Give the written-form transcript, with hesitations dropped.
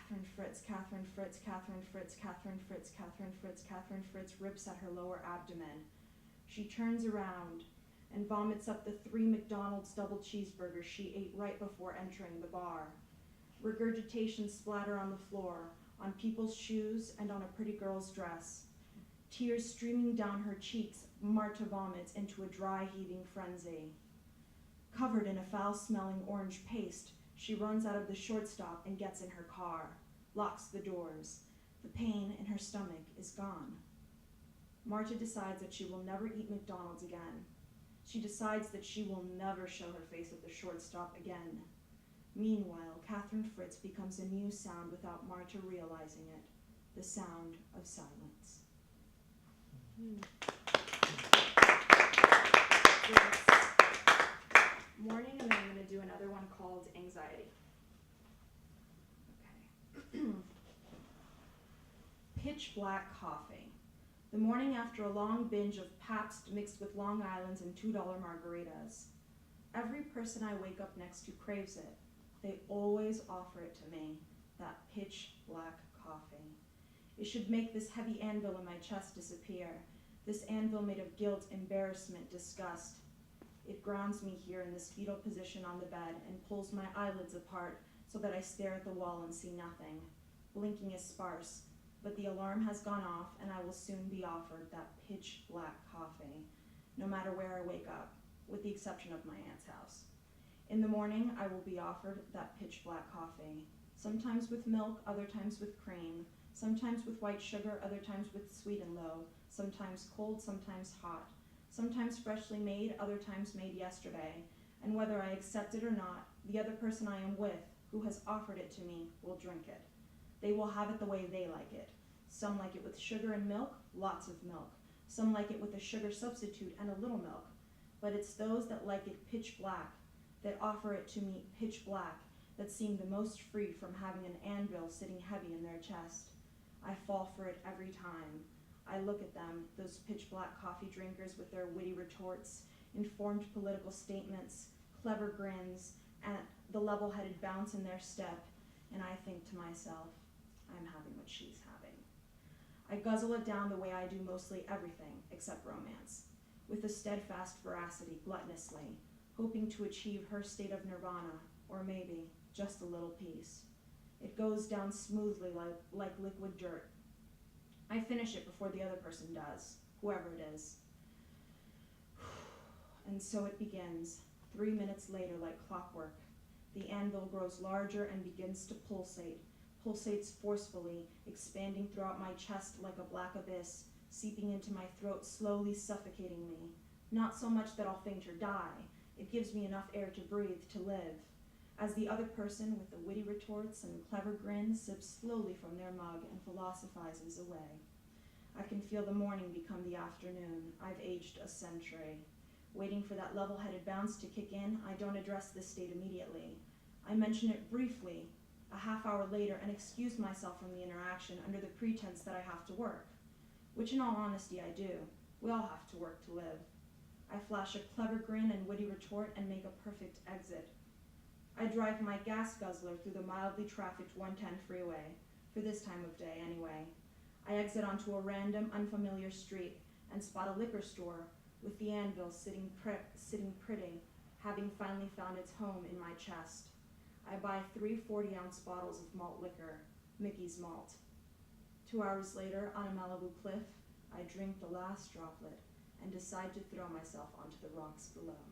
Catherine Fritz, Catherine Fritz, Catherine Fritz, Catherine Fritz, Catherine Fritz, Catherine Fritz rips at her lower abdomen. She turns around and vomits up the 3 McDonald's double cheeseburgers she ate right before entering the bar. Regurgitation splatter on the floor, on people's shoes, and on a pretty girl's dress. Tears streaming down her cheeks, Marta vomits into a dry, heaving frenzy. Covered in a foul-smelling orange paste, she runs out of the shortstop and gets in her car, locks the doors. The pain in her stomach is gone. Marta decides that she will never eat McDonald's again. She decides that she will never show her face at the shortstop again. Meanwhile, Catherine Fritz becomes a new sound without Marta realizing it, the sound of silence. This morning, and then I'm going to do another one called Anxiety. Okay. Pitch black coffee. The morning after a long binge of Pabst mixed with Long Island's and $2 margaritas. Every person I wake up next to craves it. They always offer it to me, that pitch black coffee. It should make this heavy anvil in my chest disappear, this anvil made of guilt, embarrassment, disgust. It grounds me here in this fetal position on the bed and pulls my eyelids apart so that I stare at the wall and see nothing. Blinking is sparse, but the alarm has gone off and I will soon be offered that pitch black coffee, no matter where I wake up, with the exception of my aunt's house. In the morning, I will be offered that pitch black coffee, sometimes with milk, other times with cream, sometimes with white sugar, other times with sweet and low, sometimes cold, sometimes hot, sometimes freshly made, other times made yesterday, and whether I accept it or not, the other person I am with, who has offered it to me, will drink it. They will have it the way they like it. Some like it with sugar and milk, lots of milk. Some like it with a sugar substitute and a little milk. But it's those that like it pitch black, that offer it to me pitch black, that seem the most free from having an anvil sitting heavy in their chest. I fall for it every time. I look at them, those pitch black coffee drinkers with their witty retorts, informed political statements, clever grins, and the level-headed bounce in their step, and I think to myself, I'm having what she's having. I guzzle it down the way I do mostly everything except romance, with a steadfast veracity, gluttonously, hoping to achieve her state of nirvana, or maybe just a little peace. It goes down smoothly like liquid dirt. I finish it before the other person does, whoever it is. And so it begins, 3 minutes later like clockwork. The anvil grows larger and begins to pulsates forcefully, expanding throughout my chest like a black abyss, seeping into my throat, slowly suffocating me. Not so much that I'll faint or die. It gives me enough air to breathe, to live. As the other person with the witty retorts and clever grins sips slowly from their mug and philosophizes away. I can feel the morning become the afternoon. I've aged a century. Waiting for that level-headed bounce to kick in, I don't address this state immediately. I mention it briefly, a half hour later, and excuse myself from the interaction under the pretense that I have to work, which in all honesty I do. We all have to work to live. I flash a clever grin and witty retort and make a perfect exit. I drive my gas guzzler through the mildly trafficked 110 freeway, for this time of day anyway. I exit onto a random, unfamiliar street and spot a liquor store with the anvil sitting pretty, having finally found its home in my chest. I buy 3 40-ounce bottles of malt liquor, Mickey's Malt. 2 hours later, on a Malibu cliff, I drink the last droplet and decide to throw myself onto the rocks below.